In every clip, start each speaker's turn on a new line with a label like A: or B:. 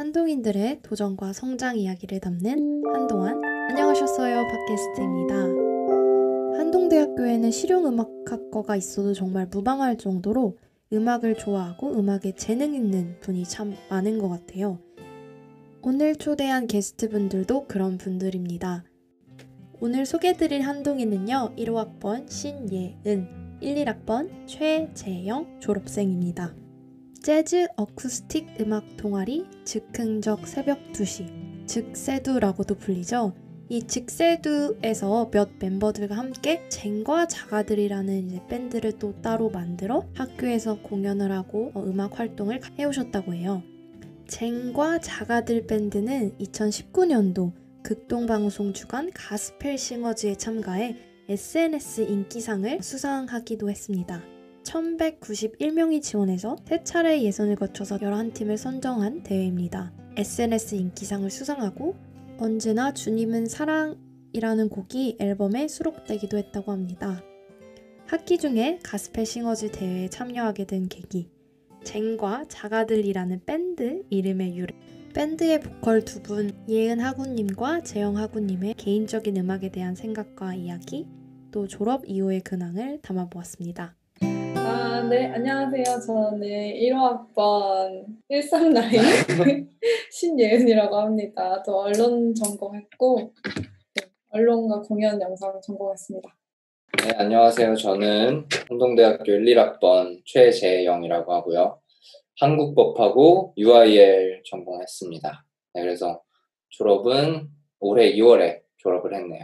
A: 한동인들의 도전과 성장 이야기를 담는 한동안 안녕하셨어요 팟캐스트입니다. 한동대학교에는 실용음악학과가 있어도 정말 무방할 정도로 음악을 좋아하고 음악에 재능 있는 분이 참 많은 것 같아요. 오늘 초대한 게스트분들도 그런 분들입니다. 오늘 소개해드릴 한동인은요, 1호학번 신예은, 1, 1학번 최재영 졸업생입니다. 재즈 어쿠스틱 음악 동아리 즉흥적 새벽 2시, 즉세두라고도 불리죠. 이 즉세두에서 몇 멤버들과 함께 쟁과 자가들이라는 이제 밴드를 또 따로 만들어 학교에서 공연을 하고 음악 활동을 해오셨다고 해요. 쟁과 자가들 밴드는 2019년도 극동방송 주간 가스펠 싱어즈에 참가해 SNS 인기상을 수상하기도 했습니다. 1191명이 지원해서 3차례 예선을 거쳐서 11팀을 선정한 대회입니다. SNS 인기상을 수상하고 언제나 주님은 사랑이라는 곡이 앨범에 수록되기도 했다고 합니다. 학기 중에 가스펠 싱어즈 대회에 참여하게 된 계기, 쟁과 자가들이라는 밴드 이름의 유래, 밴드의 보컬 두 분 예은 하구님과 재영 하구님의 개인적인 음악에 대한 생각과 이야기, 또 졸업 이후의 근황을 담아보았습니다.
B: 네, 안녕하세요. 저는 1호학번 139 신예은이라고 합니다. 또 언론 전공했고, 언론과 공연 영상 전공했습니다.
C: 네, 안녕하세요. 저는 한동대학교 1, 1학번 최재영이라고 하고요. 한국법하고 UIL 전공했습니다. 네, 그래서 졸업은 올해 2월에 졸업을 했네요.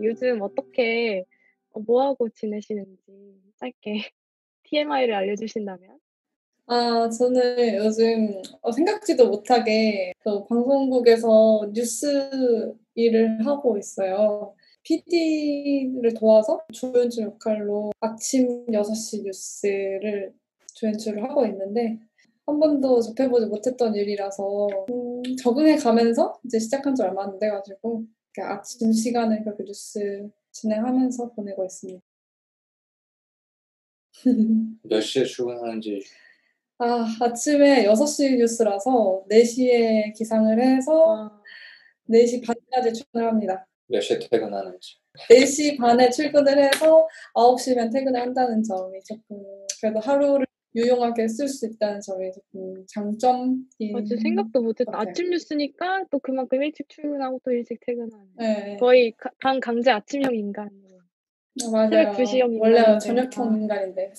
D: 요즘 어떻게 뭐하고 지내시는지 짧게 TMI를 알려주신다면?
B: 저는 요즘 생각지도 못하게 방송국에서 뉴스 일을 하고 있어요. PD를 도와서 조연출 역할로 아침 6시 뉴스를 조연출을 하고 있는데 한 번도 접해보지 못했던 일이라서 적응해 가면서 이제 시작한 지 얼마 안 돼가지고 아침 시간을 그렇게 뉴스 진행하면서 보내고 있습니다.
C: 몇 시에 출근하는지?
B: 아침에 6시 뉴스라서 4시에 기상을 해서 4시 반까지 출근을 합니다.
C: 몇 시에 퇴근하는지?
B: 4시 반에 출근을 해서 9시면 퇴근을 한다는 점이 조금 그래도 하루를 유용하게 쓸 수 있다는 점이 조금 장점인
D: 맞아, 생각도 못했다.
B: 같아요.
D: 아침 뉴스니까 또 그만큼 일찍 출근하고 또 일찍 퇴근하는.
B: 네.
D: 거의 강제 아침형 인간으로.
B: 맞아요.
D: 새벽 2시형
B: 원래
D: 인간인데.
B: 저녁형 인간인데.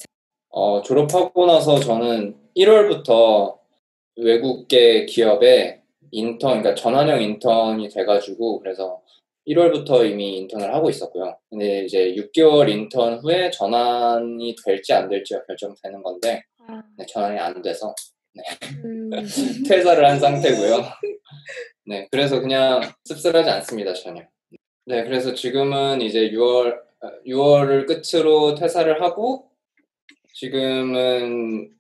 C: 졸업하고 나서 저는 1월부터 외국계 기업에 그러니까 전환형 인턴이 돼가지고 그래서 1월부터 이미 인턴을 하고 있었고요. 근데 이제 6개월 인턴 후에 전환이 될지 안 될지가 결정되는 건데 네, 전환이 안 돼서 네. 퇴사를 한 상태고요. 네, 그래서 그냥 씁쓸하지 않습니다, 전혀. 네, 그래서 지금은 이제 6월을 끝으로 퇴사를 하고 지금은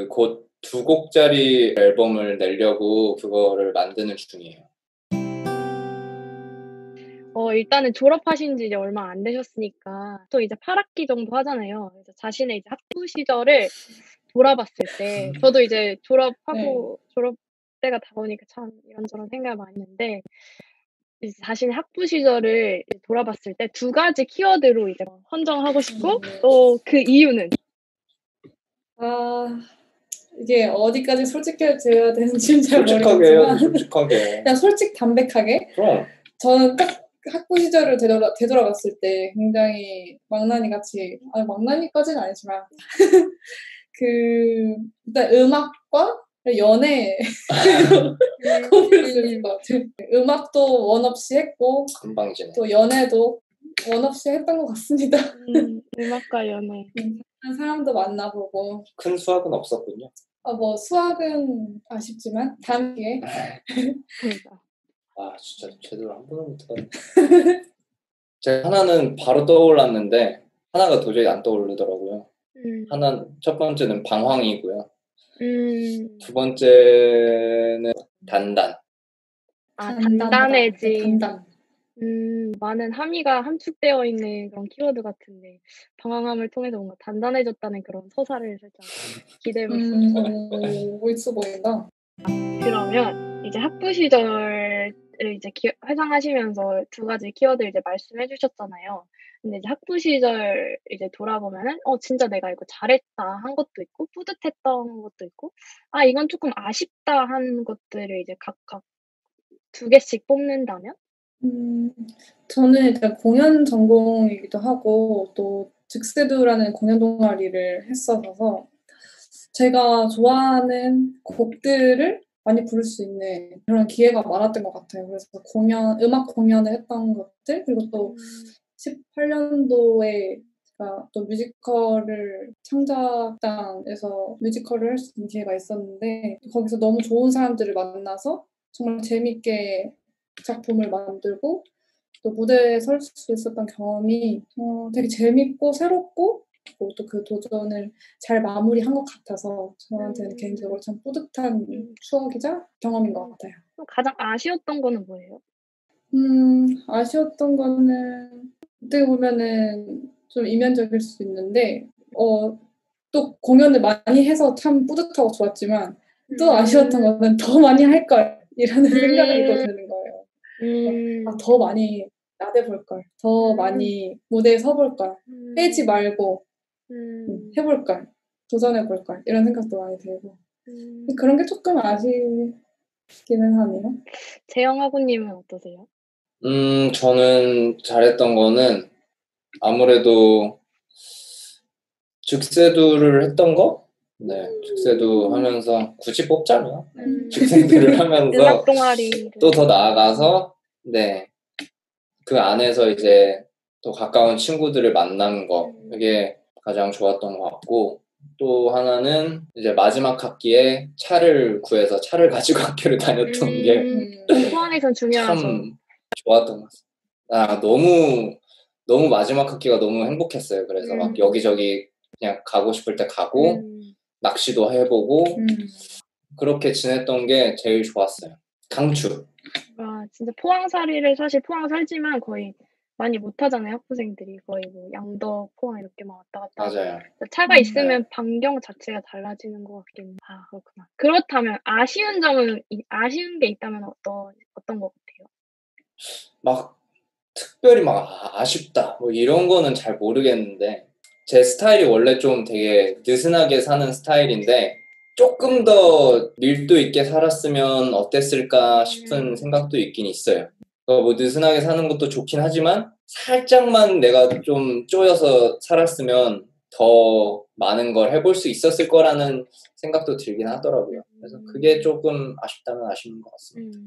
C: 곧 2곡짜리 앨범을 내려고 그거를 만드는 중이에요.
D: 일단은 졸업하신 지 이제 얼마 안 되셨으니까 또 이제 8학기 정도 하잖아요. 그래서 자신의 이제 학부 시절을 돌아봤을 때 저도 이제 졸업 때가 다가오니까 참 이런저런 생각을 많이 했는데 이제 자신의 학부 시절을 돌아봤을 때 2가지 키워드로 이제 선정하고 싶고 또 그 이유는?
B: 이게 어디까지 솔직해져야 되는지는 잘
C: 솔직하게
B: 모르겠지만
C: 해요, 솔직하게.
B: 그냥 솔직 담백하게.
C: 그럼.
B: 저는 딱 학부 시절을 되돌아봤을 때 굉장히 망나니같이 망나니까지는 아니지만 일단 음악과 연애 꼽을 수 있을 것 같아요. 음악도 원 없이 했고
C: 금방지네.
B: 또 연애도 원 없이 했던 것 같습니다.
D: 음악과 연애.
B: 사람도 만나보고.
C: 큰 수학은 없었군요.
B: 수학은 아쉽지만 다음 기회에.
C: 진짜 제대로 한 번은 못하네. 제가 하나는 바로 떠올랐는데 하나가 도저히 안 떠오르더라고요. 첫 번째는 방황이고요. 두 번째는 단단.
D: 단단해진.
B: 단단.
D: 많은 함의가 함축되어 있는 그런 키워드 같은데 방황함을 통해서 뭔가 단단해졌다는 그런 서사를 살짝 기대해볼 수 있어요.
B: 재밌어 보인다.
D: 그러면 이제 학부 시절을 이제 회상하시면서 두 가지 키워드 이제 말씀해 주셨잖아요. 근데 이제 학부 시절 이제 돌아보면은 진짜 내가 이거 잘했다 한 것도 있고 뿌듯했던 것도 있고 이건 조금 아쉽다 한 것들을 이제 각각 두 개씩 뽑는다면?
B: 저는 일단 공연 전공이기도 하고 또 즉세두라는 공연 동아리를 했었어서 제가 좋아하는 곡들을 많이 부를 수 있는 그런 기회가 많았던 것 같아요. 그래서 음악 공연을 했던 것들, 그리고 또 18년도에 제가 또 뮤지컬을 창작단에서 뮤지컬을 할 수 있는 기회가 있었는데 거기서 너무 좋은 사람들을 만나서 정말 재밌게 작품을 만들고 또 무대에 설 수 있었던 경험이 되게 재밌고 새롭고 또 그 도전을 잘 마무리한 것 같아서 저한테는 개인적으로 참 뿌듯한 추억이자 경험인 것 같아요.
D: 그럼 가장 아쉬웠던 거는 뭐예요?
B: 아쉬웠던 거는 어떻게 보면은 좀 이면적일 수 있는데 또 공연을 많이 해서 참 뿌듯하고 좋았지만 또 아쉬웠던 거는 더 많이 할 걸 이라는 생각이 또 드는 거예요. 더 많이 나대볼 걸, 더 많이 무대에 서볼 걸, 빼지 말고 해볼 걸, 도전해 볼 걸 이런 생각도 많이 들고 그런 게 조금 아쉽기는 하네요.
D: 재영하구님은 어떠세요?
C: 저는 잘했던 거는 아무래도 즉세두를 했던 거? 네, 즉세두 하면서 굳이 뽑자면 즉세두를 하면서
D: 음악 동아리
C: 또 더 나아가서 네, 그 안에서 이제 또 가까운 친구들을 만난 거 그게 가장 좋았던 것 같고 또 하나는 이제 마지막 학기에 차를 구해서 차를 가지고 학교를 다녔던 게
D: 포항에선 중요하죠.
C: 참 좋았던 것 같아요. 너무 마지막 학기가 너무 행복했어요. 그래서 막 여기저기 그냥 가고 싶을 때 가고 낚시도 해보고 그렇게 지냈던 게 제일 좋았어요. 강추.
D: 진짜 포항살이를 사실 포항 살지만 거의 많이 못하잖아요. 학부생들이 거의 뭐 양덕, 포항 이렇게만 왔다 갔다 하고.
C: 맞아요.
D: 차가 있으면 반경 자체가 달라지는 것 같긴 해요. 그렇구나. 그렇다면 아쉬운 게 있다면 어떤 것 같아요?
C: 막 특별히 막 아쉽다 뭐 이런 거는 잘 모르겠는데 제 스타일이 원래 좀 되게 느슨하게 사는 스타일인데 조금 더 밀도 있게 살았으면 어땠을까 싶은 생각도 있긴 있어요. 뭐 느슨하게 사는 것도 좋긴 하지만 살짝만 내가 좀 쪼여서 살았으면 더 많은 걸 해볼 수 있었을 거라는 생각도 들긴 하더라고요. 그래서 그게 조금 아쉽다면 아쉬운 것 같습니다.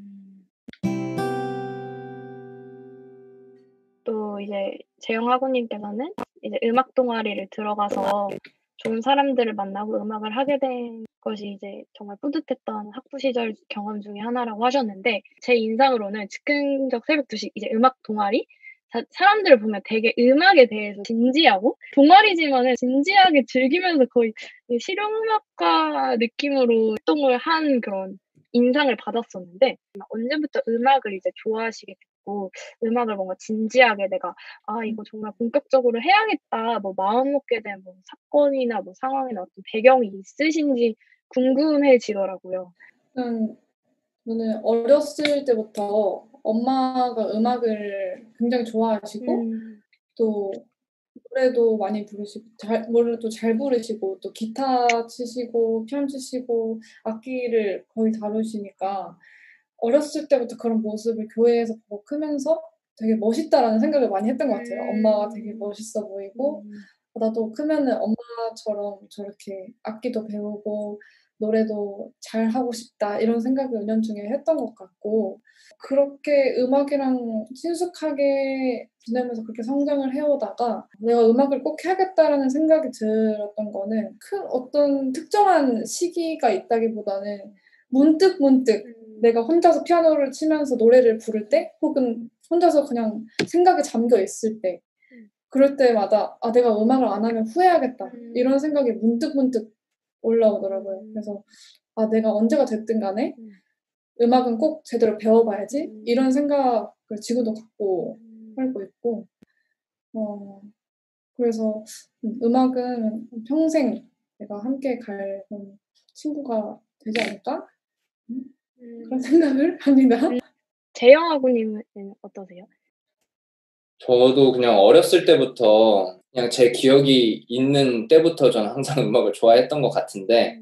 D: 또 이제 재영학우님께서는 이제 음악 동아리를 들어가서 좋은 사람들을 만나고 음악을 하게 된 것이 이제 정말 뿌듯했던 학부 시절 경험 중에 하나라고 하셨는데 제 인상으로는 즉흥적 새벽 2시 이제 음악 동아리 사람들을 보면 되게 음악에 대해서 진지하고 동아리지만은 진지하게 즐기면서 거의 실용음악가 느낌으로 활동을 한 그런 인상을 받았었는데 언제부터 음악을 이제 좋아하시게 됐고 음악을 뭔가 진지하게 내가 이거 정말 본격적으로 해야겠다 뭐 마음 먹게 된 뭐 사건이나 뭐 상황이나 어떤 배경이 있으신지 궁금해지더라고요.
B: 저는 어렸을 때부터 엄마가 음악을 굉장히 좋아하시고 또 노래도 많이 부르시고 노래도 잘 부르시고 또 기타 치시고 피아노 치시고 악기를 거의 다루시니까 어렸을 때부터 그런 모습을 교회에서 보고 크면서 되게 멋있다라는 생각을 많이 했던 것 같아요. 엄마가 되게 멋있어 보이고 나도 크면은 엄마처럼 저렇게 악기도 배우고 노래도 잘하고 싶다 이런 생각을 은연중에 했던 것 같고 그렇게 음악이랑 친숙하게 지내면서 그렇게 성장을 해오다가 내가 음악을 꼭 해야겠다라는 생각이 들었던 거는 큰 어떤 특정한 시기가 있다기보다는 문득 내가 혼자서 피아노를 치면서 노래를 부를 때 혹은 혼자서 그냥 생각에 잠겨 있을 때 그럴 때마다 내가 음악을 안 하면 후회하겠다 이런 생각이 문득 올라오더라고요. 그래서 내가 언제가 됐든 간에 음악은 꼭 제대로 배워봐야지 이런 생각을 지금도 갖고 살고 있고 그래서 음악은 평생 내가 함께 갈 친구가 되지 않을까? 그런 생각을 합니다.
D: 재영아군님은 어떠세요?
C: 저도 그냥 어렸을 때부터 그냥 제 기억이 있는 때부터 저는 항상 음악을 좋아했던 것 같은데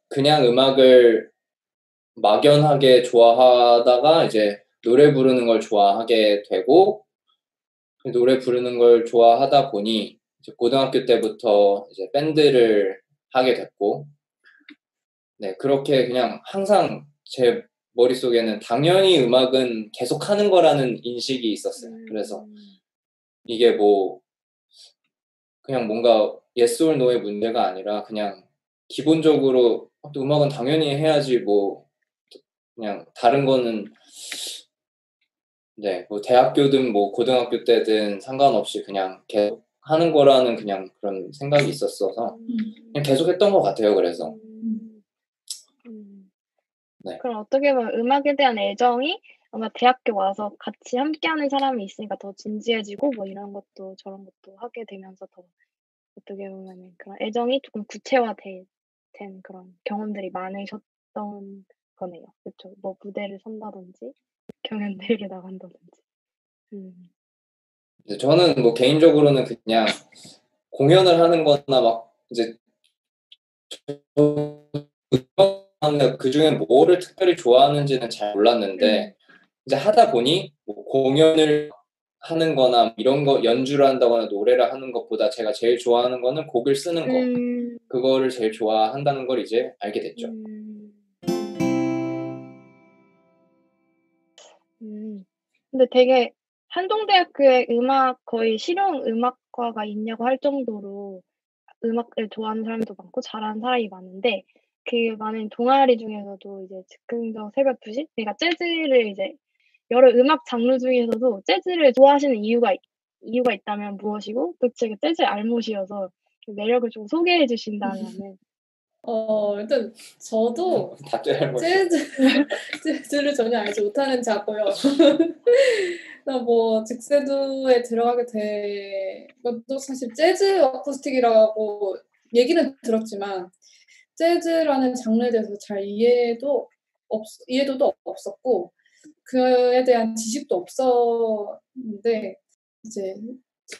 C: 그냥 음악을 막연하게 좋아하다가 이제 노래 부르는 걸 좋아하게 되고 노래 부르는 걸 좋아하다 보니 이제 고등학교 때부터 이제 밴드를 하게 됐고 네 그렇게 그냥 항상 제 머릿속에는 당연히 음악은 계속 하는 거라는 인식이 있었어요. 그래서 이게 뭐 그냥 뭔가 yes or no의 문제가 아니라 그냥 기본적으로 또 음악은 당연히 해야지 뭐 그냥 다른 거는 네, 뭐 대학교든 뭐 고등학교 때든 상관없이 그냥 계속 하는 거라는 그냥 그런 생각이 있었어서 그냥 계속 했던 것 같아요. 그래서 네.
D: 그럼 어떻게 보면 음악에 대한 애정이 아마 대학교 와서 같이 함께하는 사람이 있으니까 더 진지해지고 뭐 이런 것도 저런 것도 하게 되면서 더 어떻게 보면은 그런 애정이 조금 구체화된 그런 경험들이 많으셨던 거네요. 그렇죠? 뭐 무대를 선다든지 경연대회를 나간다든지.
C: 저는 뭐 개인적으로는 그냥 공연을 하는 거나 막 이제 그 중에 뭐를 특별히 좋아하는지는 잘 몰랐는데 이제 하다 보니 뭐 공연을 하는 거나 이런 거 연주를 한다거나 노래를 하는 것보다 제가 제일 좋아하는 거는 곡을 쓰는 거 그거를 제일 좋아한다는 걸 이제 알게 됐죠.
D: 근데 되게 한동대학교에 거의 실용음악과가 있냐고 할 정도로 음악을 좋아하는 사람도 많고 잘하는 사람이 많은데 그 많은 동아리 중에서도 이제 즉흥적 새벽 2시? 그러니까 재즈를 이제 여러 음악 장르 중에서도 재즈를 좋아하시는 이유가 있다면 무엇이고 또 제가 재즈 알못이어서 그 매력을 좀 소개해 주신다면은
B: 일단 저도
C: 다 떼는 거죠.
B: 재즈를 전혀 알지 못하는 자고요. 뭐 직세두에 들어가게 된 것도 사실 재즈 어쿠스틱이라고 얘기는 들었지만 재즈라는 장르에 대해서 잘 이해도도 없었고 그에 대한 지식도 없었는데 이제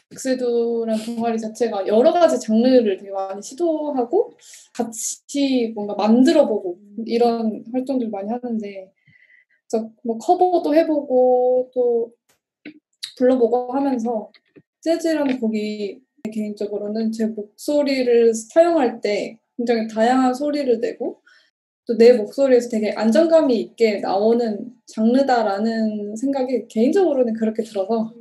B: 직세두라는 동아리 자체가 여러 가지 장르를 되게 많이 시도하고 같이 뭔가 만들어보고 이런 활동들 많이 하는데 뭐 커버도 해보고 또 불러보고 하면서 재즈라는 곡이 개인적으로는 제 목소리를 사용할 때 굉장히 다양한 소리를 내고 또 내 목소리에서 되게 안정감이 있게 나오는 장르다라는 생각이 개인적으로는 그렇게 들어서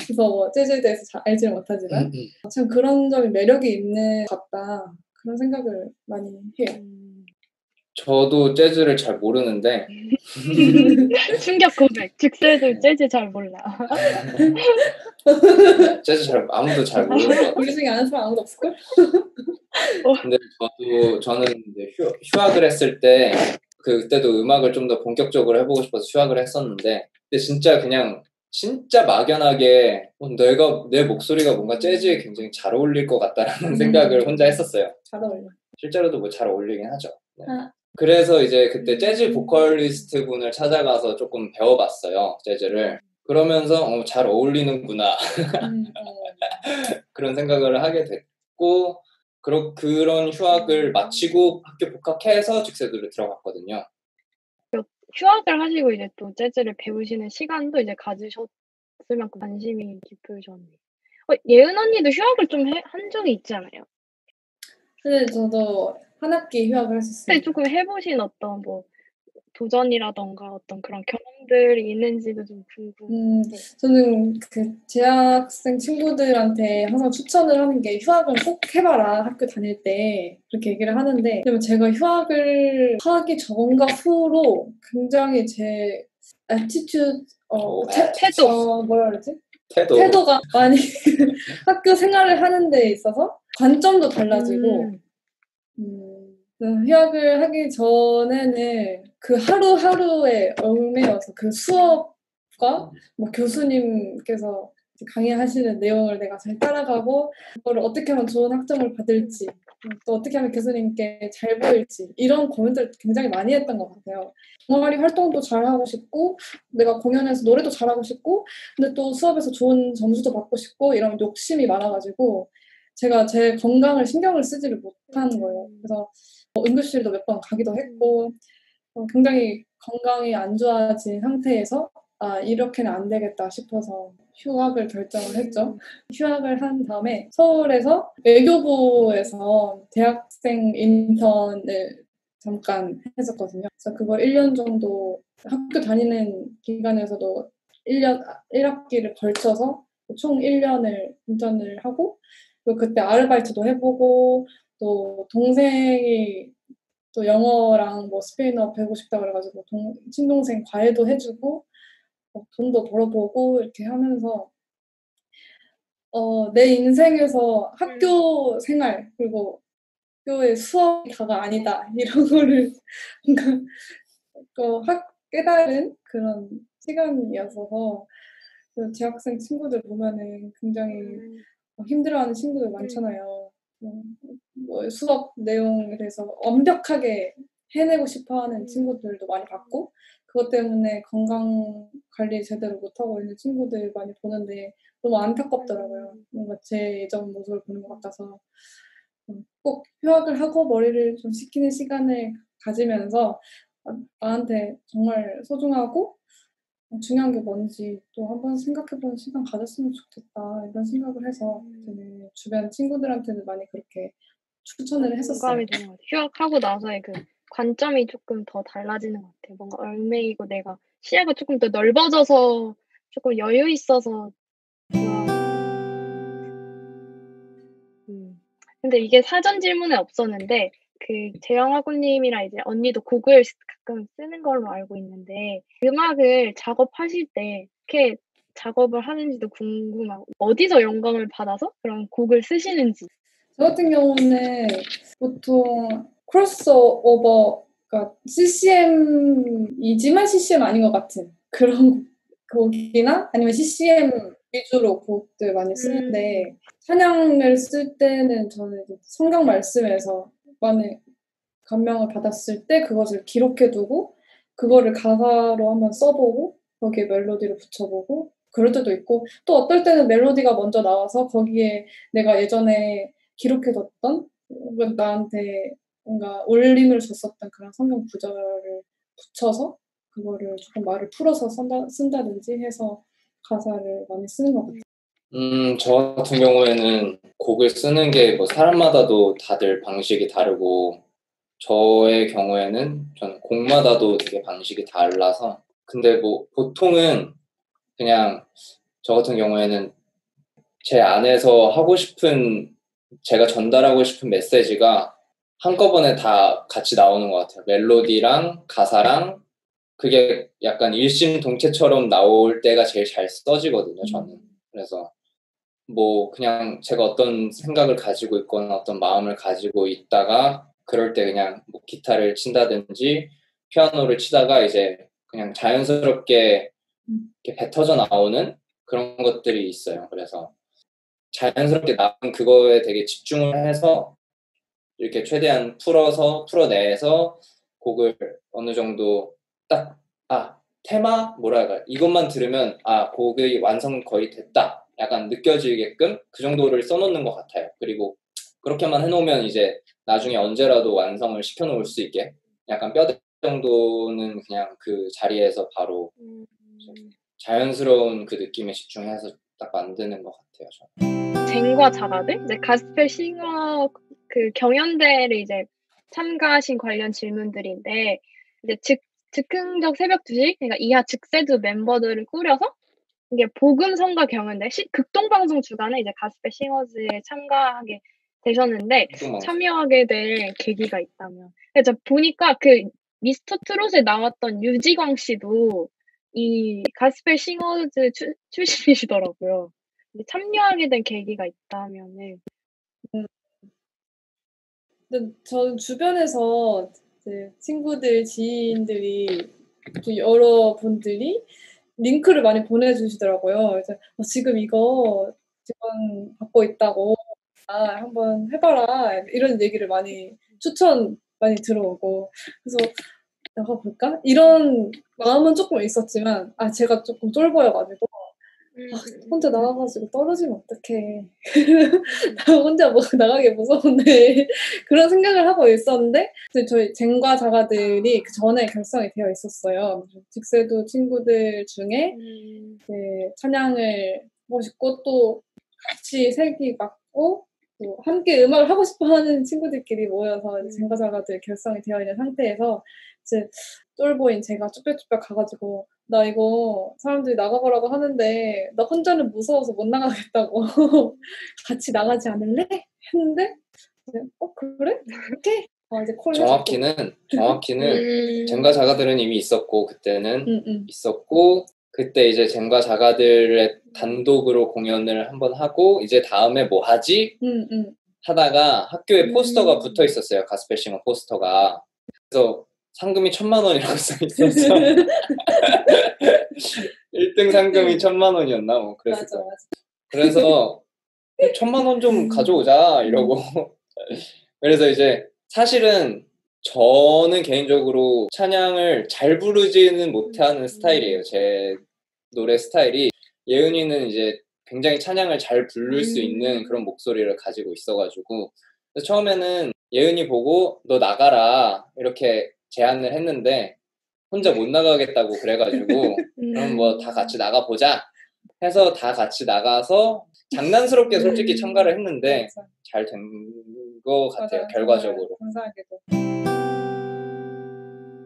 B: 그래서 뭐 재즈에 대해서 잘 알지는 못하지만 참 그런 점이 매력이 있는 것 같다 그런 생각을 많이 해요.
C: 저도 재즈를 잘 모르는데
D: 충격 고백. 직세도 재즈 잘 몰라.
C: 재즈 아무도 잘 모르는 것 같아요.
B: 우리 중에 아는 사람 아무도 없을걸?
C: 근데 저는 이제 휴학을 했을 때 그때도 음악을 좀 더 본격적으로 해보고 싶어서 휴학을 했었는데 근데 진짜 막연하게 내 목소리가 뭔가 재즈에 굉장히 잘 어울릴 것 같다라는 생각을 혼자 했었어요.
B: 잘 어울려.
C: 실제로도 뭐 잘 어울리긴 하죠. 네. 그래서 이제 그때 재즈 보컬리스트 분을 찾아가서 조금 배워봤어요. 재즈를. 그러면서 잘 어울리는구나 그런 생각을 하게 됐고 그런 휴학을 마치고 학교 복학해서 직세두를 들어갔거든요.
D: 휴학을 하시고 이제 또 재즈를 배우시는 시간도 이제 가지셨을 만큼 관심이 깊으셨네요. 예은 언니도 휴학을 좀 한 적이 있지 않아요?
B: 근데 저도 한 학기 휴학을 했었어요.
D: 근데 조금 해보신 어떤 뭐 도전이라던가 어떤 그런 경험들이 있는지도 좀 궁금해요.
B: 저는 그 재학생 친구들한테 항상 추천을 하는 게 휴학을 꼭 해봐라 학교 다닐 때 그렇게 얘기를 하는데 왜냐면 제가 휴학을 하기 전과 후로 굉장히 제 attitude
D: 태도.
B: 뭐라 그러지?
C: 태도.
B: 태도가 많이 학교 생활을 하는 데 있어서 관점도 달라지고 휴학을 하기 전에는 그 하루하루에 얽매여서 그 수업과 뭐 교수님께서 강의하시는 내용을 내가 잘 따라가고 그걸 어떻게 하면 좋은 학점을 받을지 또 어떻게 하면 교수님께 잘 보일지 이런 고민들을 굉장히 많이 했던 것 같아요. 동아리 활동도 잘하고 싶고 내가 공연에서 노래도 잘하고 싶고 근데 또 수업에서 좋은 점수도 받고 싶고 이런 욕심이 많아가지고 제가 제 건강을 신경을 쓰지를 못하는 거예요. 그래서 응급실도 몇 번 가기도 했고 굉장히 건강이 안 좋아진 상태에서 이렇게는 안 되겠다 싶어서 휴학을 결정을 했죠. 휴학을 한 다음에 서울에서 외교부에서 대학생 인턴을 잠깐 했었거든요. 그래서 그걸 1년 정도 학교 다니는 기간에서도 1학기를 걸쳐서 총 1년을 인턴을 하고 그리고 그때 아르바이트도 해보고 또 동생이 또 영어랑 뭐 스페인어 배우고 싶다 그래가지고 친동생 과외도 해주고 돈도 벌어보고 이렇게 하면서 내 인생에서 학교 생활 그리고 학교의 수업이 다가 아니다 이런 거를 뭔가 깨달은 그런 시간이었어서 재학생 친구들 보면은 굉장히 힘들어하는 친구들 많잖아요. 뭐 수업 내용에 대해서 완벽하게 해내고 싶어하는 친구들도 많이 봤고 그것 때문에 건강 관리 제대로 못하고 있는 친구들 많이 보는데 너무 안타깝더라고요. 뭔가 제 예전 모습을 보는 것 같아서 꼭 휴학을 하고 머리를 좀 식히는 시간을 가지면서 나한테 정말 소중하고 중요한 게 뭔지 또 한번 생각해보는 시간 가졌으면 좋겠다 이런 생각을 해서 저는 주변 친구들한테는 많이 그렇게 추천을 했었어요.
D: 공감이 되는 것 같아요. 휴학하고 나서의 그 관점이 조금 더 달라지는 것 같아요. 뭔가 얽매이고 내가 시야가 조금 더 넓어져서 조금 여유 있어서 좋아하고. 근데 이게 사전 질문에 없었는데 그 재영하구님이랑 이제 언니도 곡을 가끔 쓰는 걸로 알고 있는데 음악을 작업하실 때 어떻게 작업을 하는지도 궁금하고 어디서 영감을 받아서 그런 곡을 쓰시는지.
B: 저 같은 경우는 보통 크로스오버, 그러니까 CCM이지만 CCM 아닌 것 같은 그런 곡이나 아니면 CCM 위주로 곡들 많이 쓰는데 찬양을 쓸 때는 저는 성경 말씀에서 많이 감명을 받았을 때 그것을 기록해두고 그거를 가사로 한번 써보고 거기에 멜로디를 붙여보고 그럴 때도 있고 또 어떨 때는 멜로디가 먼저 나와서 거기에 내가 예전에 기록해뒀던 나한테 뭔가 울림을 줬었던 그런 성경 구절을 붙여서 그거를 조금 말을 풀어서 쓴다든지 해서 가사를 많이 쓰는 것 같아요.
C: 저 같은 경우에는 곡을 쓰는 게 뭐 사람마다도 다들 방식이 다르고 저의 경우에는 저는 곡마다도 되게 방식이 달라서 근데 뭐 보통은 그냥 저 같은 경우에는 제 안에서 하고 싶은 제가 전달하고 싶은 메시지가 한꺼번에 다 같이 나오는 것 같아요. 멜로디랑 가사랑 그게 약간 일심동체처럼 나올 때가 제일 잘 써지거든요, 저는. 그래서 뭐 그냥 제가 어떤 생각을 가지고 있거나 어떤 마음을 가지고 있다가 그럴 때 그냥 뭐 기타를 친다든지 피아노를 치다가 이제 그냥 자연스럽게 이렇게 뱉어져 나오는 그런 것들이 있어요. 그래서 자연스럽게 나온 그거에 되게 집중을 해서 이렇게 최대한 풀어내서 곡을 어느 정도 딱, 테마? 뭐랄까, 이것만 들으면, 곡의 완성 거의 됐다. 약간 느껴지게끔 그 정도를 써놓는 것 같아요. 그리고 그렇게만 해놓으면 이제 나중에 언제라도 완성을 시켜놓을 수 있게 약간 뼈대 정도는 그냥 그 자리에서 바로 자연스러운 그 느낌에 집중해서 딱 만드는 것 같아요. 저는.
D: 젠과 자가들 이제 가스펠 싱어 그 경연대회를 이제 참가하신 관련 질문들인데 이제 즉흥적 새벽 2시 그러니까 이하 즉세주 멤버들을 꾸려서 이게 복음성가 경연대 극동방송 주간에 이제 가스펠 싱어즈에 참가하게 되셨는데 참여하게 될 계기가 있다면 그래서 보니까 그 미스터 트롯에 나왔던 유지광 씨도 이 가스펠 싱어즈 출신이시더라고요. 참여하게 된 계기가 있다면은.
B: 근데 저는 주변에서 이제 친구들, 지인들이 여러 분들이 링크를 많이 보내주시더라고요. 그래서 지금 이거 지원 받고 있다고 한번 해봐라 이런 얘기를 추천 많이 들어오고 그래서 나가볼까? 이런 마음은 조금 있었지만 제가 조금 쫄보여가지고 혼자 나가가지고 떨어지면 어떡해. 나 혼자 나가기 무서운데 그런 생각을 하고 있었는데 저희 젠과 자가들이 그 전에 결성이 되어 있었어요. 직세도 친구들 중에 찬양을 하고 싶고 또 같이 색이 맞고 또 함께 음악을 하고 싶어하는 친구들끼리 모여서 젠과 자가들 결성이 되어 있는 상태에서 이제 쫄보인 제가 쭈뼛쭈뼛 가가지고 나 이거 사람들이 나가보라고 하는데 나 혼자는 무서워서 못 나가겠다고 같이 나가지 않을래? 했는데 그래? 오케이. 이제 콜
C: 정확히는 젠과 자가들은 이미 있었고 그때는 있었고 그때 이제 젠과 자가들의 단독으로 공연을 한번 하고 이제 다음에 뭐 하지? 하다가 학교에 포스터가 붙어 있었어요. 가스펠싱어 포스터가. 그래서 상금이 1,000,000원이라고 써 있었어. 1등 상금이 1,000,000원이었나? 뭐 그랬을 거야. 그래서 1,000,000원 좀 가져오자 이러고 그래서 이제 사실은 저는 개인적으로 찬양을 잘 부르지는 못하는 스타일이에요. 제 노래 스타일이. 예은이는 이제 굉장히 찬양을 잘 부를 수 있는 그런 목소리를 가지고 있어가지고 그래서 처음에는 예은이 보고 너 나가라 이렇게 제안을 했는데 혼자 못 나가겠다고 그래가지고 그럼 뭐 다 같이 나가보자 해서 다 같이 나가서 장난스럽게 솔직히 참가를 했는데 잘 된 것 같아요. 결과적으로.
B: 감사하게도.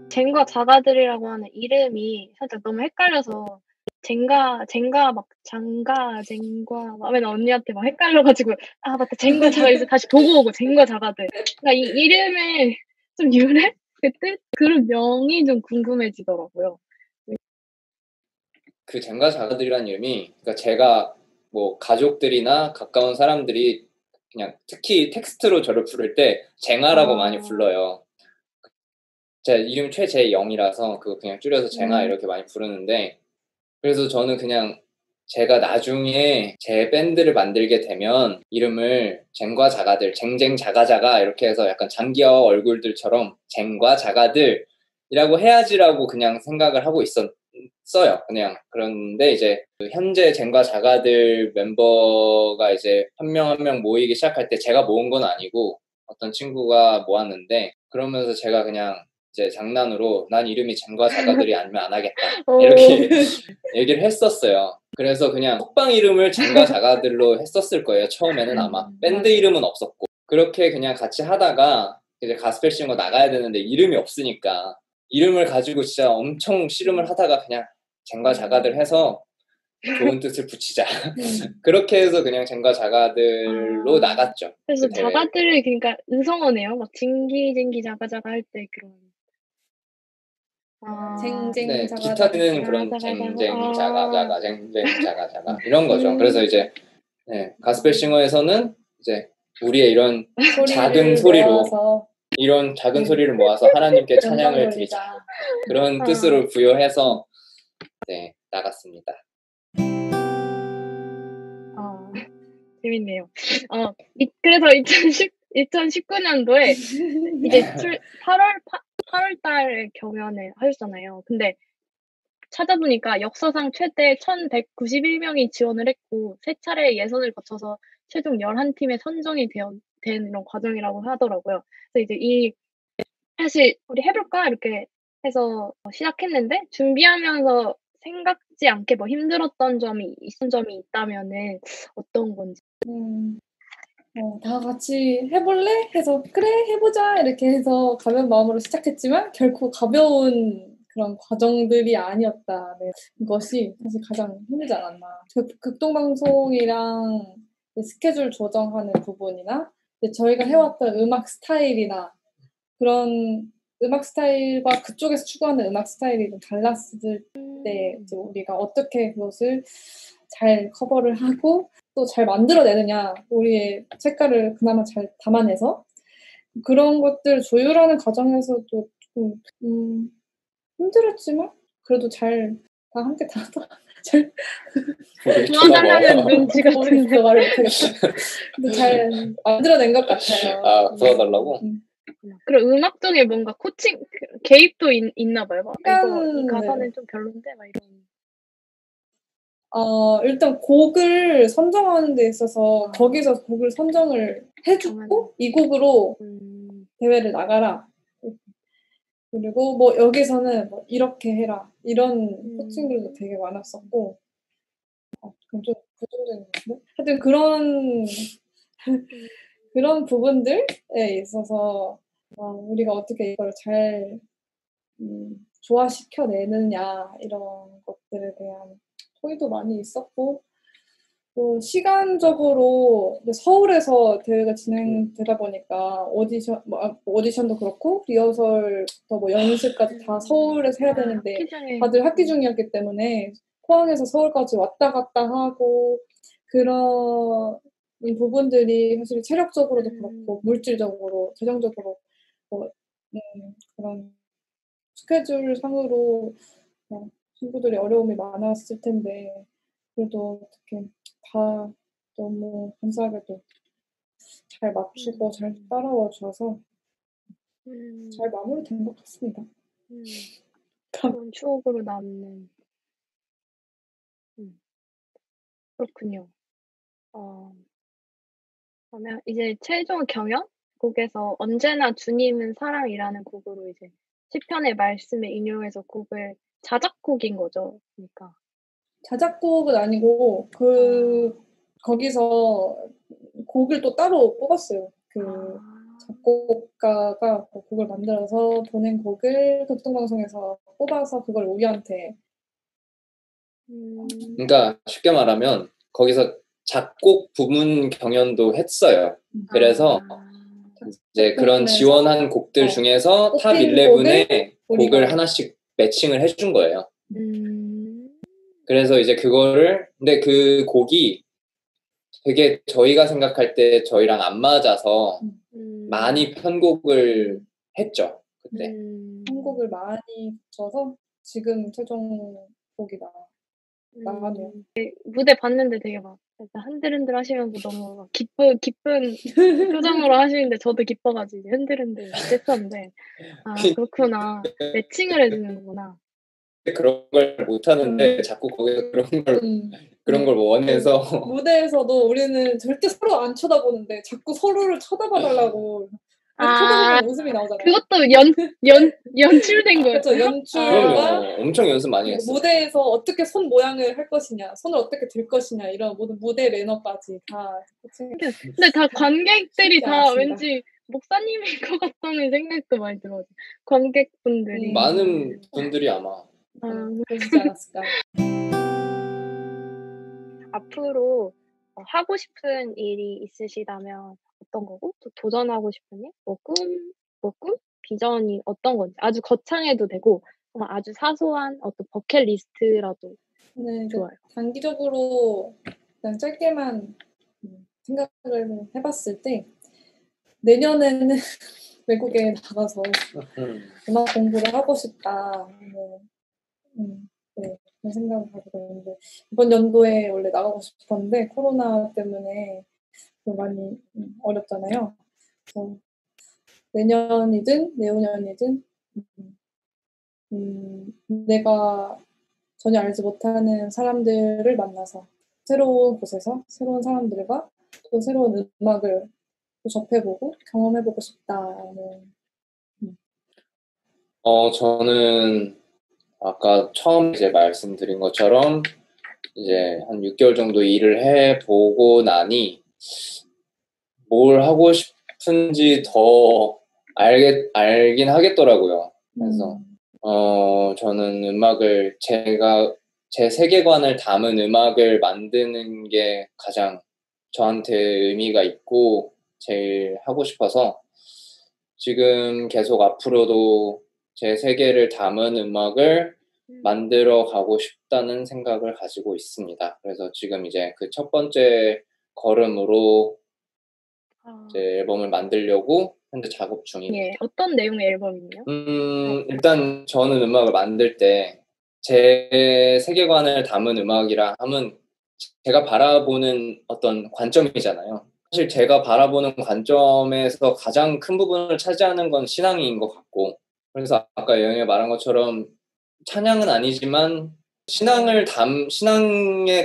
D: 젠과 자가들이라고 하는 이름이 살짝 너무 헷갈려서 젠가 막 젠과 맨날 언니한테 막 헷갈려가지고 맞다 젠과 자가 이제 다시 보고 오고 젠과 자가들. 그러니까 이 이름의 좀 유래? 그 뜻? 그런 명이 좀 궁금해지더라고요.
C: 그 젠과 자가들이라는 이름이 그러니까 제가 뭐 가족들이나 가까운 사람들이 그냥 특히 텍스트로 저를 부를 때 쟁아라고 많이 불러요. 제 이름이 최재영이라서 그거 그냥 줄여서 쟁아 이렇게 많이 부르는데 그래서 저는 그냥 제가 나중에 제 밴드를 만들게 되면 이름을 쟁과 자가들, 쟁쟁 자가자가 이렇게 해서 약간 장기하와 얼굴들처럼 쟁과 자가들이라고 해야지라고 그냥 생각을 하고 있었어요. 그냥 그런데 이제 현재 쟁과 자가들 멤버가 이제 한 명 한 명 모이기 시작할 때 제가 모은 건 아니고 어떤 친구가 모았는데 그러면서 제가 그냥 이제 장난으로 난 이름이 쟁과 자가들이 아니면 안 하겠다 이렇게 얘기를 했었어요. 그래서 그냥 톡방 이름을 쟁과 자가들로 했었을 거예요. 처음에는 아마 밴드 이름은 없었고 그렇게 그냥 같이 하다가 이제 가스펠싱어 나가야 되는데 이름이 없으니까 이름을 가지고 진짜 엄청 씨름을 하다가 그냥 쟁과 자가들 해서 좋은 뜻을 붙이자. 그렇게 해서 그냥 쟁과 자가들로 나갔죠.
D: 그래서
C: 그 대회를.
D: 자가들이 그러니까 의성어네요. 막 징기 자가자가 할 때 그런.
B: 쟁쟁
C: 네,
B: 자가자가.
C: 기타는 그런 쟁쟁 자가자가 쟁쟁 자가자가 이런 거죠. 그래서 이제 가스펠싱어에서는 이제 우리의 이런 작은 소리로
B: 모아서.
C: 이런 작은 소리를 모아서 하나님께 찬양을 드리자 그런 뜻으로 부여해서 나갔습니다.
D: 재밌네요. 그래서 2019년도에 이제 8월 달 경연을 하셨잖아요. 근데 찾아보니까 역사상 최대 1,191명이 지원을 했고 3차례 예선을 거쳐서 최종 11팀에 선정이 된 이런 과정이라고 하더라고요. 그래서 이제 사실 우리 해볼까 이렇게 해서 시작했는데 준비하면서 생각지 않게 뭐 힘들었던 점이 있다면은 어떤 건지.
B: 다 같이 해볼래? 해서 그래 해보자 이렇게 해서 가벼운 마음으로 시작했지만 결코 가벼운 그런 과정들이 아니었다는 것이 사실 가장 힘들지 않았나. 극동방송이랑 스케줄 조정하는 부분이나 저희가 해왔던 음악 스타일이나 그런 음악 스타일과 그쪽에서 추구하는 음악 스타일이 좀 달랐을 때 이제 우리가 어떻게 그것을 잘 커버를 하고 또 잘 만들어내느냐, 우리의 색깔을 그나마 잘 담아내서 그런 것들 조율하는 과정에서도 좀 힘들었지만 그래도 다 함께 다
C: 우리
D: 도와달라는
C: 쳐다봐.
D: 눈치 같은데.
B: 모르겠어, 말을 못하겠어. 근데 잘 만들어낸 것 같아요.
C: 아, 도와달라고?
D: 그리고 음악적인 뭔가 코칭 개입도 있나 봐요. 막 이거 이
B: 약간,
D: 가사는 좀 별론데 막 이런.
B: 일단 곡을 선정하는 데 있어서 거기서 곡을 선정을 해주고 이 곡으로 대회를 나가라. 그리고 뭐 여기서는 뭐 이렇게 해라. 이런 코칭들도 되게 많았었고 그럼 좀 부정적인 것 같은데? 하여튼 그런 부분들에 있어서 우리가 어떻게 이걸 잘 조화시켜내느냐 이런 것들에 대한 토의도 많이 있었고 또 시간적으로 서울에서 대회가 진행되다 보니까 오디션도 그렇고 리허설부터 뭐 연습까지 다 서울에서 해야 되는데
D: 학기 중에
B: 다들 학기 중이었기 때문에 포항에서 서울까지 왔다 갔다 하고 그런 부분들이 사실 체력적으로도 그렇고 물질적으로 재정적으로 뭐, 그런 스케줄 상으로 친구들이 어려움이 많았을 텐데 그래도 어떻게 다 너무 감사하게도 잘 맞추고 잘 따라와 줘서 잘 마무리된 것 같습니다.
D: 그런 추억으로 남는. 그렇군요. 그러면 이제 최종 경연곡에서 언제나 주님은 사랑이라는 곡으로 이제 시편의 말씀을 인용해서 곡을 자작곡인 거죠. 그러니까.
B: 자작곡은 아니고 거기서 곡을 또 따로 뽑았어요. 작곡가가 곡을 만들어서 보낸 곡을 극동방송에서 뽑아서 그걸 우리한테
C: 그러니까 쉽게 말하면 거기서 작곡 부문 경연도 했어요. 그래서 이제 그런 지원한 곡들 중에서 탑 11에 곡을 하나씩 매칭을 해준 거예요. 그래서 이제 근데 그 곡이 되게 저희가 생각할 때 저희랑 안 맞아서 많이 편곡을 했죠, 그때.
B: 편곡을 많이 붙여서 지금 최종 곡이 나왔네요.
D: 무대 봤는데 되게 막 약간 흔들흔들 하시면서 너무 막 기쁜 표정으로 하시는데 저도 기뻐가지고 흔들흔들 했었는데 그렇구나. 매칭을 해주는 거구나.
C: 그런 걸 못하는데 자꾸 거기서 그런 걸 원해서
B: 무대에서도 우리는 절대 서로 안 쳐다보는데 자꾸 서로를 쳐다봐달라고 쳐다보면 웃음이 나오잖아요.
D: 그것도 연출된 거예요.
B: 그렇죠. 연출과
C: 엄청 연습 많이 했어요.
B: 무대에서 어떻게 손 모양을 할 것이냐, 손을 어떻게 들 것이냐 이런 모든 무대 매너까지 다.
D: 근데 다 관객들이 다 왠지 목사님일 것 같다는 생각도 많이 들어요. 관객분들이.
C: 많은 분들이 아마
B: 그러시지 않았을까.
D: 앞으로 하고 싶은 일이 있으시다면 어떤 거고 또 도전하고 싶은 일? 뭐 꿈? 비전이 어떤 건지 아주 거창해도 되고 아주 사소한 어떤 버킷리스트라도 좋아요.
B: 단기적으로 그냥 짧게만 생각을 해봤을 때 내년에는 외국에 나가서 음악 공부를 하고 싶다. 그런 생각을 하고 있는데 이번 연도에 원래 나가고 싶었는데 코로나 때문에 많이 어렵잖아요. 그래서 내년이든 내후년이든 내가 전혀 알지 못하는 사람들을 만나서 새로운 곳에서 새로운 사람들과 또 새로운 음악을 또 접해보고 경험해보고 싶다는.
C: 저는 아까 처음 이제 말씀드린 것처럼 이제 한 6개월 정도 일을 해보고 나니 뭘 하고 싶은지 더 알긴 하겠더라고요. 그래서 저는 음악을 제 세계관을 담은 음악을 만드는 게 가장 저한테 의미가 있고 제일 하고 싶어서 지금 계속 앞으로도 제 세계를 담은 음악을 만들어 가고 싶다는 생각을 가지고 있습니다. 그래서 지금 이제 그 첫 번째 걸음으로 제 앨범을 만들려고 현재 작업 중입니다.
D: 어떤 내용의 앨범이에요?
C: 일단 저는 음악을 만들 때 제 세계관을 담은 음악이라 하면 제가 바라보는 어떤 관점이잖아요. 사실 제가 바라보는 관점에서 가장 큰 부분을 차지하는 건 신앙인 것 같고, 그래서 아까 여영이가 말한 것처럼 찬양은 아니지만 신앙의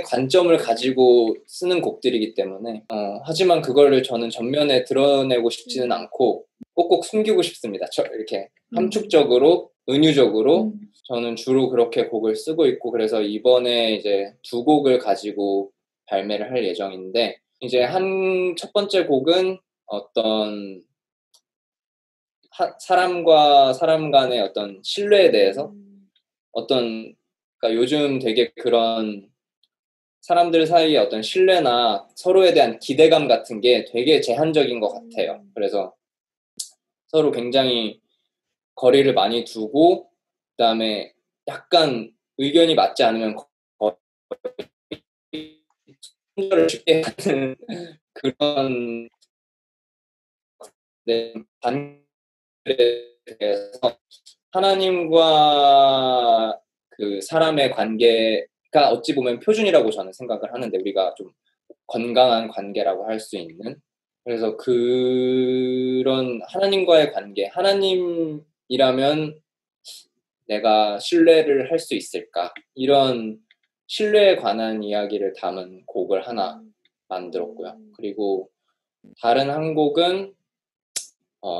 C: 관점을 가지고 쓰는 곡들이기 때문에 하지만 그거를 저는 전면에 드러내고 싶지는 않고 꼭꼭 숨기고 싶습니다. 이렇게 함축적으로 은유적으로 저는 주로 그렇게 곡을 쓰고 있고, 그래서 이번에 이제 2곡을 가지고 발매를 할 예정인데, 이제 첫 번째 곡은 어떤 사람과 사람 간의 어떤 신뢰에 대해서 그러니까 요즘 되게 그런 사람들 사이의 어떤 신뢰나 서로에 대한 기대감 같은 게 되게 제한적인 것 같아요. 그래서 서로 굉장히 거리를 많이 두고, 그다음에 약간 의견이 맞지 않으면 손절을 쉽게 하는 그런 관계에 대해서 하나님과 그 사람의 관계가 어찌 보면 표준이라고 저는 생각을 하는데, 우리가 좀 건강한 관계라고 할 수 있는, 그래서 그런 하나님과의 관계, 하나님이라면 내가 신뢰를 할 수 있을까, 이런 신뢰에 관한 이야기를 담은 곡을 하나 만들었고요. 그리고 다른 한 곡은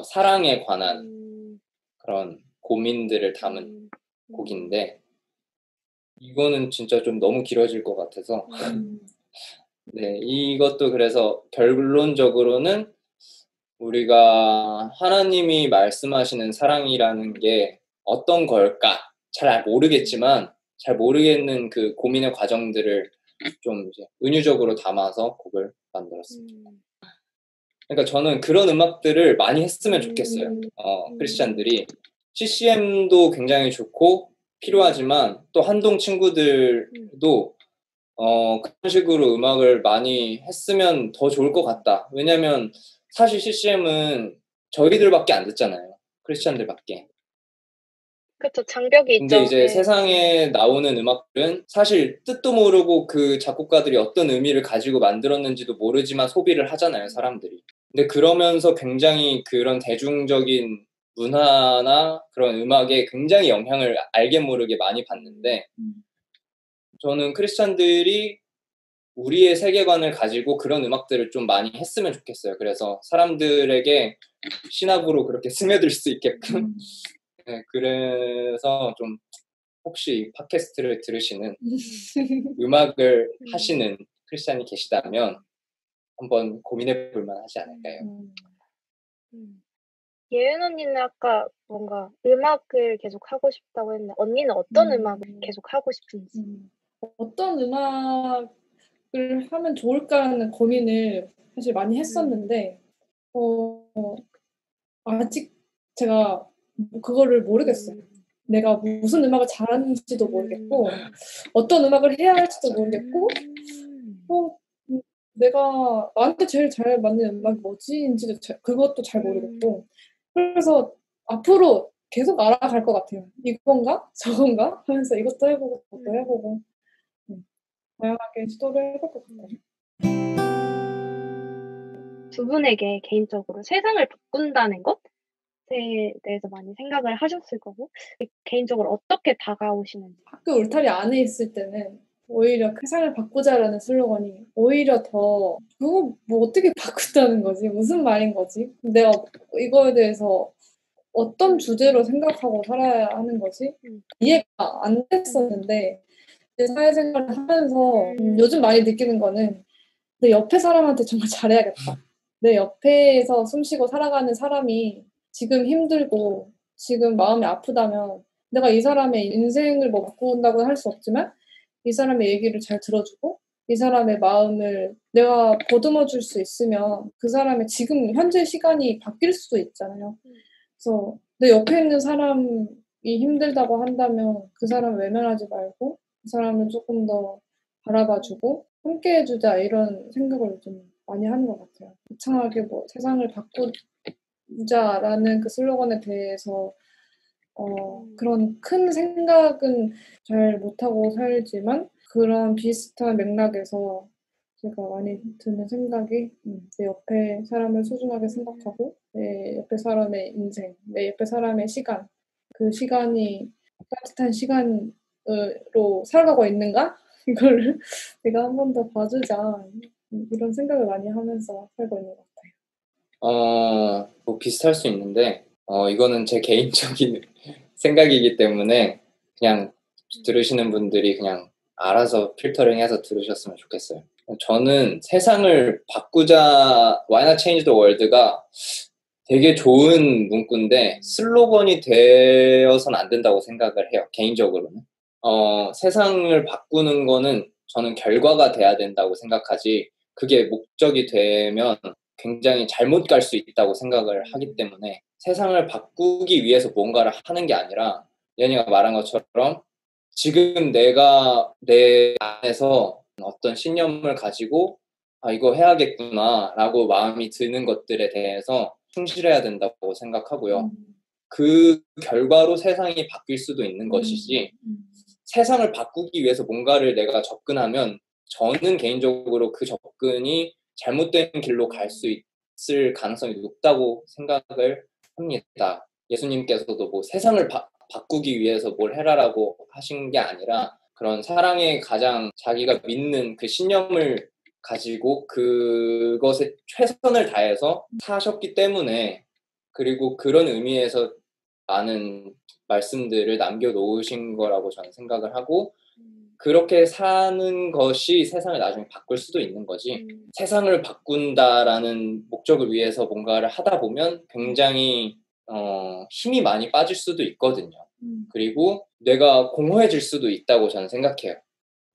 C: 사랑에 관한 그런 고민들을 담은 곡인데, 이거는 진짜 좀 너무 길어질 것 같아서 네, 이것도 그래서 결론적으로는 우리가 하나님이 말씀하시는 사랑이라는 게 어떤 걸까 잘 모르겠지만, 잘 모르겠는 그 고민의 과정들을 좀 이제 은유적으로 담아서 곡을 만들었습니다. 그러니까 저는 그런 음악들을 많이 했으면 좋겠어요. 크리스찬들이 CCM도 굉장히 좋고 필요하지만, 또 한동 친구들도 그런 식으로 음악을 많이 했으면 더 좋을 것 같다. 왜냐면 사실 CCM은 저희들밖에 안 듣잖아요. 크리스찬들밖에.
D: 그쵸, 장벽이
C: 근데
D: 있죠.
C: 이제
D: 네.
C: 세상에 나오는 음악들은 사실 뜻도 모르고 그 작곡가들이 어떤 의미를 가지고 만들었는지도 모르지만 소비를 하잖아요, 사람들이. 근데 그러면서 굉장히 그런 대중적인 문화나 그런 음악에 굉장히 영향을 알게 모르게 많이 받는데, 저는 크리스찬들이 우리의 세계관을 가지고 그런 음악들을 좀 많이 했으면 좋겠어요. 그래서 사람들에게 신학으로 그렇게 스며들 수 있게끔. 네, 그래서 좀 혹시 팟캐스트를 들으시는 음악을 하시는 크리스찬이 계시다면 한번 고민해 볼 만하지 않을까요?
D: 예은 언니는 아까 뭔가 음악을 계속 하고 싶다고 했는데, 언니는 어떤 음악을 계속 하고 싶은지.
B: 어떤 음악을 하면 좋을까라는 고민을 사실 많이 했었는데, 아직 제가 그거를 모르겠어요. 내가 무슨 음악을 잘하는지도 모르겠고, 어떤 음악을 해야 할지도 모르겠고, 내가 나한테 제일 잘 맞는 음악이 뭐지인지도 그것도 잘 모르겠고, 그래서 앞으로 계속 알아갈 것 같아요. 이건가? 저건가? 하면서 이것도 해보고 그것도 해보고 다양하게 시도를 해볼 것 같아요.
D: 두 분에게 개인적으로 세상을 바꾼다는 것에 대해서 많이 생각을 하셨을 거고, 개인적으로 어떻게 다가오시는지.
B: 학교 울타리 안에 있을 때는 오히려 세상을 바꾸자라는 슬로건이 오히려 더 그거 뭐 어떻게 바꾼다는 거지? 무슨 말인 거지? 내가 이거에 대해서 어떤 주제로 생각하고 살아야 하는 거지? 이해가 안 됐었는데, 이제 사회생활을 하면서 요즘 많이 느끼는 거는 내 옆에 사람한테 정말 잘해야겠다. 내 옆에서 숨쉬고 살아가는 사람이 지금 힘들고 지금 마음이 아프다면 내가 이 사람의 인생을 뭐 바꾼다고 할 수 없지만 이 사람의 얘기를 잘 들어주고 이 사람의 마음을 내가 보듬어 줄 수 있으면 그 사람의 지금 현재 시간이 바뀔 수도 있잖아요. 그래서 내 옆에 있는 사람이 힘들다고 한다면 그 사람 외면하지 말고 그 사람을 조금 더 바라봐주고 함께 해주자, 이런 생각을 좀 많이 하는 것 같아요. 거창하게 뭐 세상을 바꾸자라는 그 슬로건에 대해서 그런 큰 생각은 잘 못하고 살지만 그런 비슷한 맥락에서 제가 많이 드는 생각이 내 옆에 사람을 소중하게 생각하고 내 옆에 사람의 인생, 내 옆에 사람의 시간, 그 시간이 따뜻한 시간으로 살아가고 있는가? 이거를 내가 한 번 더 봐주자. 이런 생각을 많이 하면서 살고 있는 것 같아요.
C: 뭐 비슷할 수 있는데, 이거는 제 개인적인 생각이기 때문에 그냥 들으시는 분들이 그냥 알아서 필터링해서 들으셨으면 좋겠어요. 저는 세상을 바꾸자, Why Not Change the World가 되게 좋은 문구인데 슬로건이 되어서는 안 된다고 생각을 해요. 개인적으로는. 세상을 바꾸는 거는 저는 결과가 돼야 된다고 생각하지 그게 목적이 되면 굉장히 잘못 갈 수 있다고 생각을 하기 때문에 세상을 바꾸기 위해서 뭔가를 하는 게 아니라 연희가 말한 것처럼 지금 내가 내 안에서 어떤 신념을 가지고 이거 해야겠구나 라고 마음이 드는 것들에 대해서 충실해야 된다고 생각하고요. 그 결과로 세상이 바뀔 수도 있는 것이지 세상을 바꾸기 위해서 뭔가를 내가 접근하면 저는 개인적으로 그 접근이 잘못된 길로 갈 수 있을 가능성이 높다고 생각을 합니다. 예수님께서도 뭐 세상을 바꾸기 위해서 뭘 해라라고 하신 게 아니라 그런 사랑에 가장 자기가 믿는 그 신념을 가지고 그것에 최선을 다해서 사셨기 때문에 그리고 그런 의미에서 많은 말씀들을 남겨놓으신 거라고 저는 생각을 하고 그렇게 사는 것이 세상을 나중에 바꿀 수도 있는 거지 세상을 바꾼다라는 목적을 위해서 뭔가를 하다 보면 굉장히 힘이 많이 빠질 수도 있거든요. 그리고 뇌가 공허해질 수도 있다고 저는 생각해요.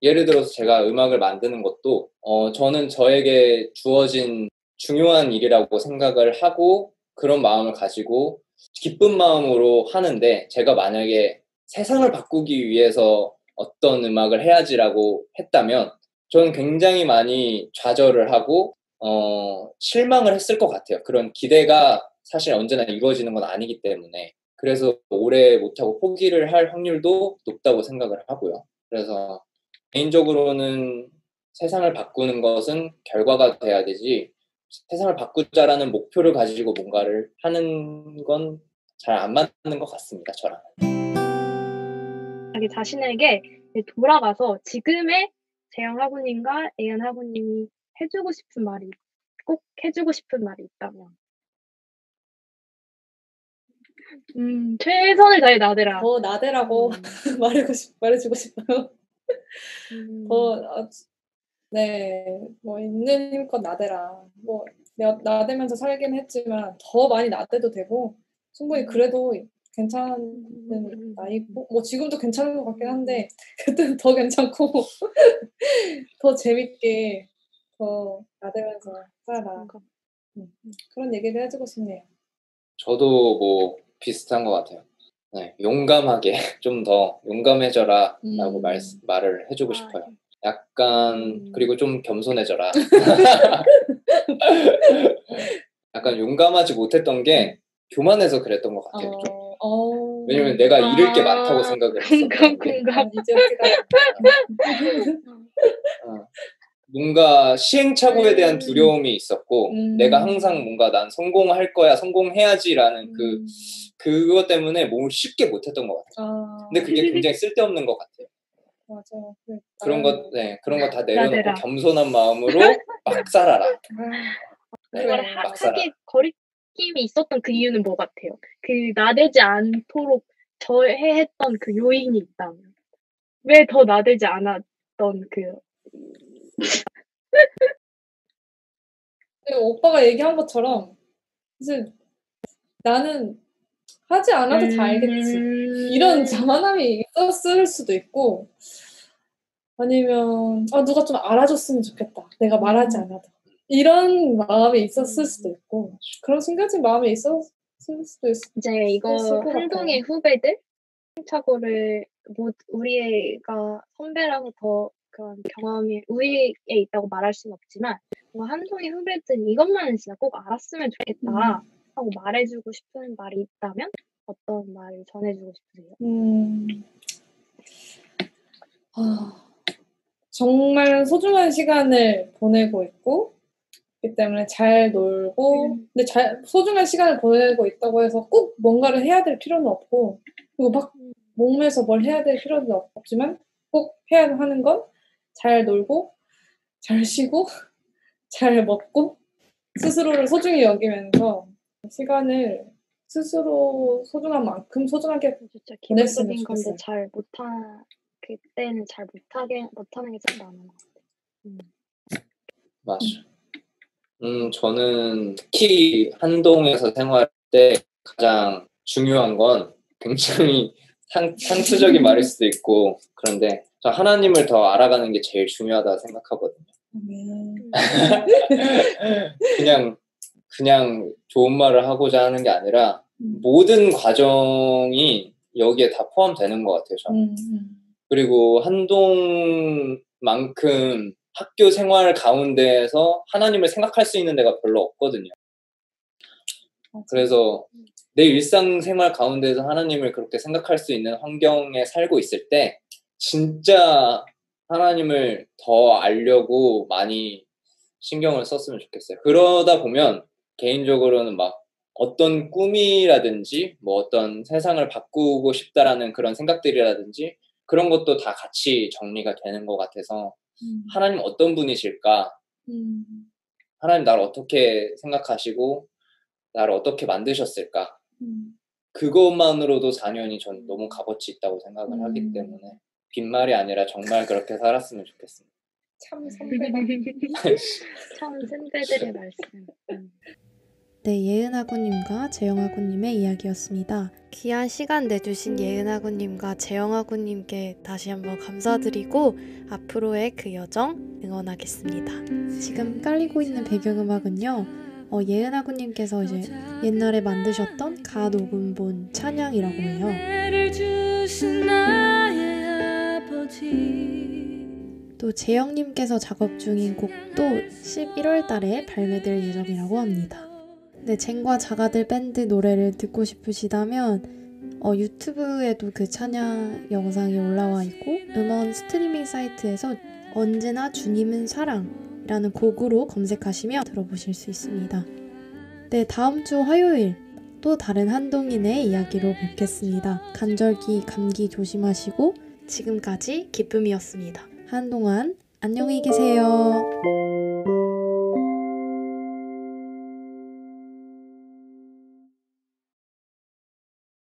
C: 예를 들어서 제가 음악을 만드는 것도 저는 저에게 주어진 중요한 일이라고 생각을 하고 그런 마음을 가지고 기쁜 마음으로 하는데 제가 만약에 세상을 바꾸기 위해서 어떤 음악을 해야지라고 했다면 저는 굉장히 많이 좌절을 하고 실망을 했을 것 같아요. 그런 기대가 사실 언제나 이루어지는 건 아니기 때문에 그래서 오래 못하고 포기를 할 확률도 높다고 생각을 하고요. 그래서 개인적으로는 세상을 바꾸는 것은 결과가 돼야 되지 세상을 바꾸자라는 목표를 가지고 뭔가를 하는 건 잘 안 맞는 것 같습니다. 저랑.
D: 자기 자신에게 돌아가서 지금의 재영 학우님과 예은 학우님이 해주고 싶은 말이 꼭 해주고 싶은 말이 있다면 최선을 다해 나대라.
B: 더 나대라고 말해주고 싶어요. 뭐 있는 힘껏 나대라. 뭐 내가 나대면서 살긴 했지만 더 많이 나대도 되고 충분히 그래도 괜찮은 나이고 뭐 지금도 괜찮은 것 같긴 한데 그때는 더 괜찮고 더 재밌게 더 나대면서 살아라. 그런 얘기를 해주고 싶네요.
C: 저도 뭐 비슷한 것 같아요. 네, 용감하게 좀 더 용감해져라 라고 말을 해주고 싶어요. 약간 그리고 좀 겸손해져라. 약간 용감하지 못했던 게 교만해서 그랬던 것 같아요. 좀. 왜냐면 내가 잃을 게 많다고 생각을 했었거든요.
B: 이제 어떻게
C: 뭔가 시행착오에 대한 두려움이 있었고 내가 항상 뭔가 난 성공할 거야 성공해야지라는 그것 때문에 몸을 쉽게 못했던 것 같아요. 근데 그게 굉장히 쓸데없는 것 같아요.
B: 맞아요.
C: 그런 거 다 내려놓고 겸손한 마음으로 막 살아라.
D: 그걸 하기 거리낌이 있었던 그 이유는 뭐 같아요? 그 나대지 않도록 저해했던 그 요인이 있다면 왜 더 나대지 않았던 그
B: 오빠가 얘기한 것처럼 사실 나는 하지 않아도 다 알겠지. 이런 자만함이 있었을 수도 있고 아니면 누가 좀 알아줬으면 좋겠다. 내가 말하지 않아도. 이런 마음이 있었을 수도 있고 그런 숨겨진 마음이 있었을 수도 있을
D: 이제 이거 한동희 후배들 차고를 우리가 선배라서 더 그런 경험이 우리에 있다고 말할 수는 없지만 한동희 후배들은 이것만은 진짜 꼭 알았으면 좋겠다 하고 말해주고 싶은 말이 있다면 어떤 말을 전해주고 싶으세요?
B: 정말 소중한 시간을 보내고 있고, 그렇기 때문에 잘 놀고, 근데 소중한 시간을 보내고 있다고 해서 꼭 뭔가를 해야 될 필요는 없고, 그리고 막 몸에서 뭘 해야 될 필요는 없지만, 꼭 해야 하는 건 잘 놀고, 잘 쉬고, 잘 먹고, 스스로를 소중히 여기면서 시간을 스스로 소중한 만큼 소중하게
D: 진짜
B: 보냈으면
D: 기본적인 건데
B: 좋겠어요.
D: 그때는 잘 못하는 게 좀 많은 것 같아요.
C: 맞아. 저는 특히 한동에서 생활할 때 가장 중요한 건 굉장히 상투적인 말일 수도 있고 그런데 저 하나님을 더 알아가는 게 제일 중요하다 생각하거든요. 그냥 좋은 말을 하고자 하는 게 아니라 모든 과정이 여기에 다 포함되는 것 같아요. 저는. 그리고 한동만큼 학교 생활 가운데에서 하나님을 생각할 수 있는 데가 별로 없거든요. 그래서 내 일상생활 가운데서 하나님을 그렇게 생각할 수 있는 환경에 살고 있을 때 진짜 하나님을 더 알려고 많이 신경을 썼으면 좋겠어요. 그러다 보면 개인적으로는 막 어떤 꿈이라든지 뭐 어떤 세상을 바꾸고 싶다라는 그런 생각들이라든지 그런 것도 다 같이 정리가 되는 것 같아서 하나님 어떤 분이실까? 하나님 나를 어떻게 생각하시고 나를 어떻게 만드셨을까? 그것만으로도 4년이 전 너무 값어치 있다고 생각을 하기 때문에 빈말이 아니라 정말 그렇게 살았으면 좋겠습니다.
B: 참 선배다.
D: 참 선배들의 말씀.
A: 네, 예은아구님과 재영아구님의 이야기였습니다. 귀한 시간 내주신 예은아구님과 재영아구님께 다시 한번 감사드리고 앞으로의 그 여정 응원하겠습니다. 지금 깔리고 있는 배경음악은요. 예은아구님께서 이제 옛날에 만드셨던 가 녹음본 찬양이라고 해요. 또 재영님께서 작업 중인 곡도 11월 달에 발매될 예정이라고 합니다. 네, 젠과 자가들 밴드 노래를 듣고 싶으시다면 유튜브에도 그 찬양 영상이 올라와 있고 음원 스트리밍 사이트에서 언제나 주님은 사랑이라는 곡으로 검색하시면 들어보실 수 있습니다. 네, 다음 주 화요일 또 다른 한동인의 이야기로 뵙겠습니다. 간절기, 감기 조심하시고 지금까지 기쁨이었습니다. 한동안 안녕히 계세요.